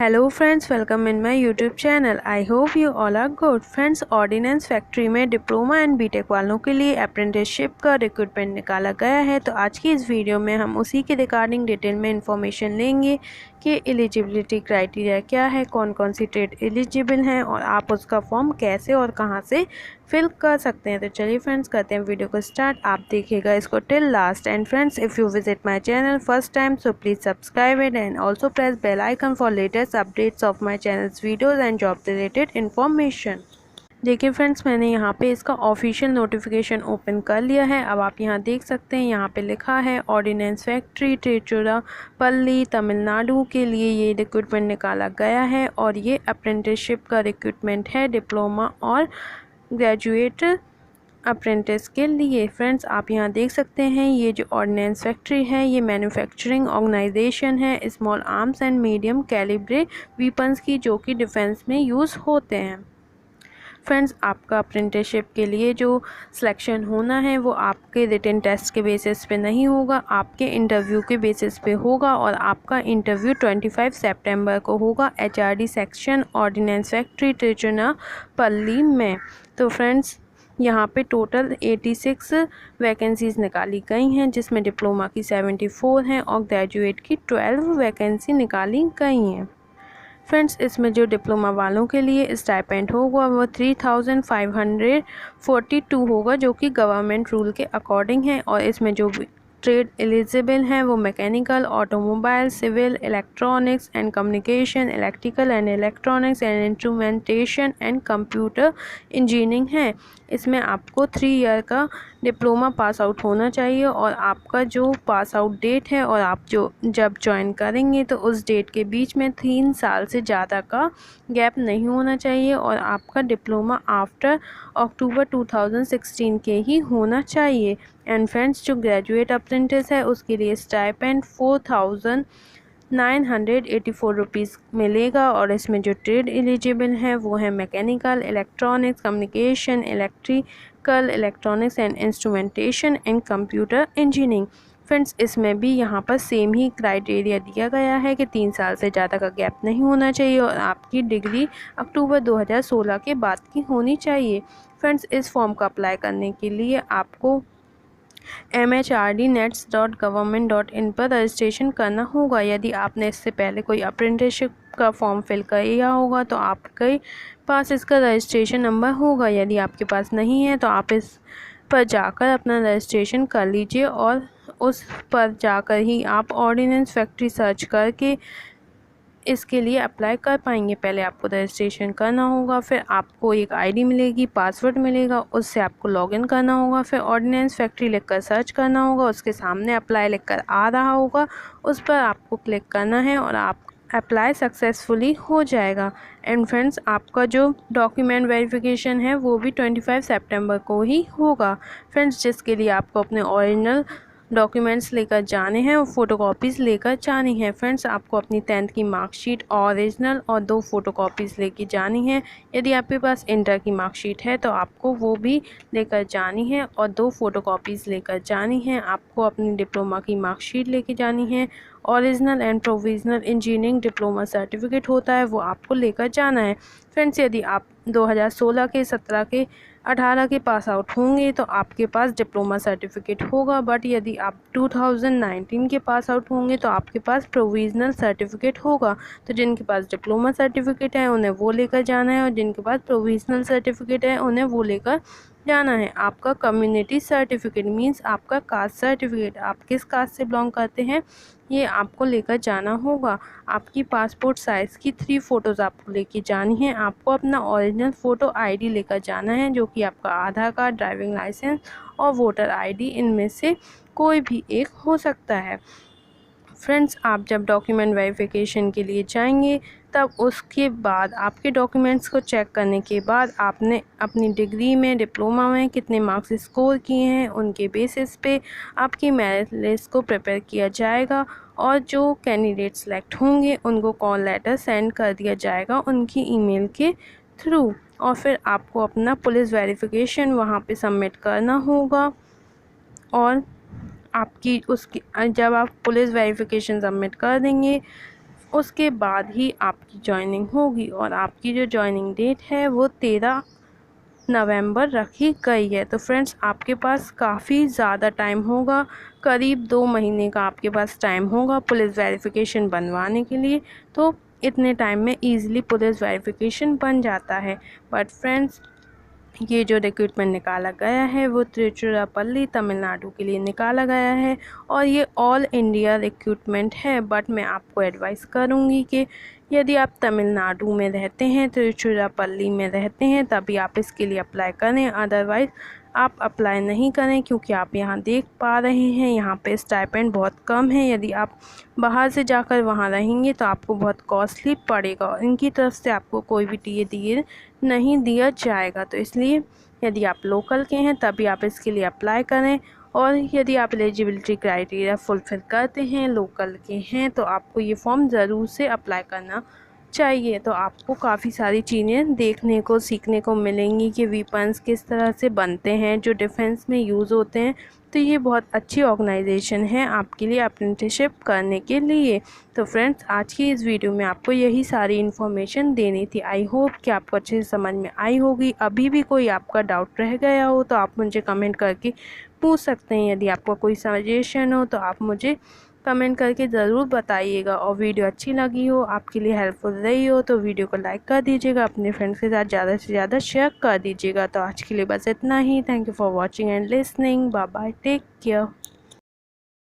Hello friends, welcome in my YouTube channel. I hope you all are good. Friends, ordinance factory में diploma and BTech वालों के लिए apprenticeship का recruitment निकाला गया है। तो आज की इस वीडियो में हम उसी के रिगार्डिंग डिटेल में इंफॉर्मेशन लेंगे कि एलिजिबिलिटी क्राइटेरिया क्या है, कौन कौन सी ट्रेड एलिजिबल हैं और आप उसका फॉर्म कैसे और कहां से फिल कर सकते हैं। तो चलिए फ्रेंड्स, करते हैं वीडियो को स्टार्ट। आप देखिएगा इसको till last. And friends, if you visit my channel first time so please subscribe it and also press bell icon for latest updates of my channels videos and job related information. देखिए friends, मैंने यहाँ पे इसका official notification open कर लिया है। अब आप यहाँ देख सकते हैं, यहाँ पे लिखा है ऑर्डिनेंस फैक्ट्री तिरुचिरापल्ली तमिलनाडु के लिए ये रिक्रूटमेंट निकाला गया है और ये अप्रेंटिसशिप का रिक्रूटमेंट है डिप्लोमा और ग्रेजुएट अप्रेंटिस के लिए। फ्रेंड्स, आप यहाँ देख सकते हैं ये जो ऑर्डिनेंस फैक्ट्री है ये मैन्युफैक्चरिंग ऑर्गेनाइजेशन है small arms and medium calibre weapons की, जो कि डिफेंस में यूज़ होते हैं। फ्रेंड्स, आपका अप्रेंटिसशिप के लिए जो सिलेक्शन होना है वो आपके रिटन टेस्ट के बेसिस पे नहीं होगा, आपके इंटरव्यू के बेसिस पे होगा और आपका इंटरव्यू 25 सितंबर को होगा HRD section ordnance factory Tiruchirappalli में। तो फ्रेंड्स, यहाँ पे टोटल 86 वैकेंसीज़ निकाली गई हैं, जिसमें डिप्लोमा की 74 हैं और ग्रेजुएट की 12 वैकेंसी निकाली गई हैं। फ्रेंड्स, इसमें जो डिप्लोमा वालों के लिए स्टाइपेंड होगा वो 3542 होगा, जो कि गवर्नमेंट रूल के अकॉर्डिंग है। और इसमें जो ट्रेड एलिजिबल हैं वो mechanical, automobile, civil, electronics and communication, electrical and electronics and instrumentation and computer engineering है। इसमें आपको 3 ईयर का डिप्लोमा पास आउट होना चाहिए और आपका जो पास आउट डेट है और आप जब ज्वाइन करेंगे तो उस डेट के बीच में 3 साल से ज़्यादा का गैप नहीं होना चाहिए और आपका डिप्लोमा आफ्टर अक्टूबर 2016 के ही होना चाहिए। एंड फ्रेंड्स, जो ग्रेजुएट अप्रेंटिस है उसके लिए स्टाइपेंड 4984 रुपीज़ मिलेगा और इसमें जो ट्रेड एलिजिबल है वो है mechanical, electronics, communication, electrical, electronics and instrumentation and computer engineering. Friends, इसमें भी यहाँ पर सेम ही क्राइटेरिया दिया गया है कि 3 साल से ज़्यादा का गैप नहीं होना चाहिए और आपकी डिग्री अक्टूबर 2016 के बाद की होनी चाहिए। फ्रेंड्स, इस फॉर्म का अप्लाई करने के लिए आपको MHRDnets.government.in पर रजिस्ट्रेशन करना होगा। यदि आपने इससे पहले कोई अप्रेंटिसशिप का फॉर्म फिल किया होगा तो आपके पास इसका रजिस्ट्रेशन नंबर होगा। यदि आपके पास नहीं है तो आप इस पर जाकर अपना रजिस्ट्रेशन कर लीजिए और उस पर जाकर ही आप ऑर्डिनेंस फैक्ट्री सर्च करके इसके लिए अप्लाई कर पाएंगे। पहले आपको रजिस्ट्रेशन करना होगा, फिर आपको एक आईडी मिलेगी, पासवर्ड मिलेगा, उससे आपको लॉगिन करना होगा, फिर ऑर्डिनेंस फैक्ट्री लिखकर सर्च करना होगा, उसके सामने अप्लाई लिखकर आ रहा होगा, उस पर आपको क्लिक करना है और आप अप्लाई सक्सेसफुली हो जाएगा। एंड फ्रेंड्स, आपका जो डॉक्यूमेंट वेरिफिकेशन है वो भी 25 सितंबर को ही होगा। फ्रेंड्स, जिसके लिए आपको अपने ओरिजिनल डॉक्यूमेंट्स लेकर जाने हैं और फ़ोटोकॉपीज़ लेकर जानी है। फ्रेंड्स, आपको अपनी 10th की मार्कशीट ओरिजिनल और 2 फ़ोटोकॉपीज़ लेकर जानी है। यदि आपके पास इंटर की मार्कशीट है तो आपको वो भी लेकर जानी है और 2 फ़ोटोकॉपीज़ लेकर जानी है। आपको अपनी डिप्लोमा की मार्कशीट लेके जानी है। Original and provisional engineering diploma certificate होता है वो आपको लेकर जाना है। फ्रेंड्स, यदि आप 2016 के, 17 के, 18 के पास आउट होंगे तो आपके पास डिप्लोमा सर्टिफिकेट होगा, बट यदि आप 2019 के पास आउट होंगे तो आपके पास प्रोविजनल सर्टिफिकेट होगा। तो जिनके पास डिप्लोमा सर्टिफिकेट है उन्हें वो लेकर जाना है और जिनके पास प्रोविजनल सर्टिफिकेट है उन्हें वो लेकर जाना है। आपका कम्युनिटी सर्टिफिकेट मींस आपका कास्ट सर्टिफिकेट, आप किस कास्ट से बिलोंग करते हैं ये आपको लेकर जाना होगा। आपकी पासपोर्ट साइज़ की 3 फ़ोटोज़ आपको लेके जानी है। आपको अपना ओरिजिनल फ़ोटो आईडी लेकर जाना है, जो कि आपका आधार कार्ड, ड्राइविंग लाइसेंस और वोटर आईडी, इनमें से कोई भी एक हो सकता है। फ्रेंड्स, आप जब डॉक्यूमेंट वेरिफिकेशन के लिए जाएंगे तब उसके बाद आपके डॉक्यूमेंट्स को चेक करने के बाद आपने अपनी डिग्री में, डिप्लोमा में कितने मार्क्स स्कोर किए हैं उनके बेसिस पे आपकी मेरिट लिस्ट को प्रिपेयर किया जाएगा और जो कैंडिडेट सेलेक्ट होंगे उनको कॉल लेटर सेंड कर दिया जाएगा उनकी ईमेल के थ्रू और फिर आपको अपना पुलिस वेरिफिकेशन वहाँ पे सबमिट करना होगा और आपकी उसकी जब आप पुलिस वेरिफिकेशन सबमिट कर देंगे उसके बाद ही आपकी जॉइनिंग होगी और आपकी जो जॉइनिंग डेट है वो 13 नवंबर रखी गई है। तो फ्रेंड्स आपके पास काफ़ी ज़्यादा टाइम होगा, करीब 2 महीने का आपके पास टाइम होगा पुलिस वेरिफिकेशन बनवाने के लिए। तो इतने टाइम में ईज़िली पुलिस वेरिफिकेशन बन जाता है। बट फ्रेंड्स ये जो रिक्रूटमेंट निकाला गया है वो तिरुचिरापल्ली तमिलनाडु के लिए निकाला गया है और ये ऑल इंडिया रिक्रूटमेंट है। बट मैं आपको एडवाइस करूँगी कि यदि आप तमिलनाडु में रहते हैं, तिरुचिरापल्ली में रहते हैं, तभी आप इसके लिए अप्लाई करें, अदरवाइज़ आप अप्लाई नहीं करें, क्योंकि आप यहाँ देख पा रहे हैं यहाँ पे स्टाइपेंड बहुत कम है। यदि आप बाहर से जाकर वहाँ रहेंगे तो आपको बहुत कॉस्टली पड़ेगा और इनकी तरफ से आपको कोई भी टीए नहीं दिया जाएगा। तो इसलिए यदि आप लोकल के हैं तभी आप इसके लिए अप्लाई करें, और यदि आप एलिजिबिलिटी क्राइटेरिया फुलफ़िल करते हैं, लोकल के हैं, तो आपको ये फॉर्म ज़रूर से अप्लाई करना चाहिए। तो आपको काफ़ी सारी चीज़ें देखने को सीखने को मिलेंगी कि वीपन्स किस तरह से बनते हैं जो डिफेंस में यूज़ होते हैं। तो ये बहुत अच्छी ऑर्गेनाइजेशन है आपके लिए अप्रेंटिसशिप करने के लिए। तो फ्रेंड्स आज की इस वीडियो में आपको यही सारी इन्फॉर्मेशन देनी थी। आई होप कि आपको अच्छे से समझ में आई होगी। अभी भी कोई आपका डाउट रह गया हो तो आप मुझे कमेंट करके पूछ सकते हैं। यदि आपको कोई सजेशन हो तो आप मुझे कमेंट करके ज़रूर बताइएगा। और वीडियो अच्छी लगी हो, आपके लिए हेल्पफुल रही हो, तो वीडियो को लाइक कर दीजिएगा, अपने फ्रेंड्स के साथ ज़्यादा से ज़्यादा शेयर कर दीजिएगा। तो आज के लिए बस इतना ही। Thank you for watching and listening. Bye bye, take care.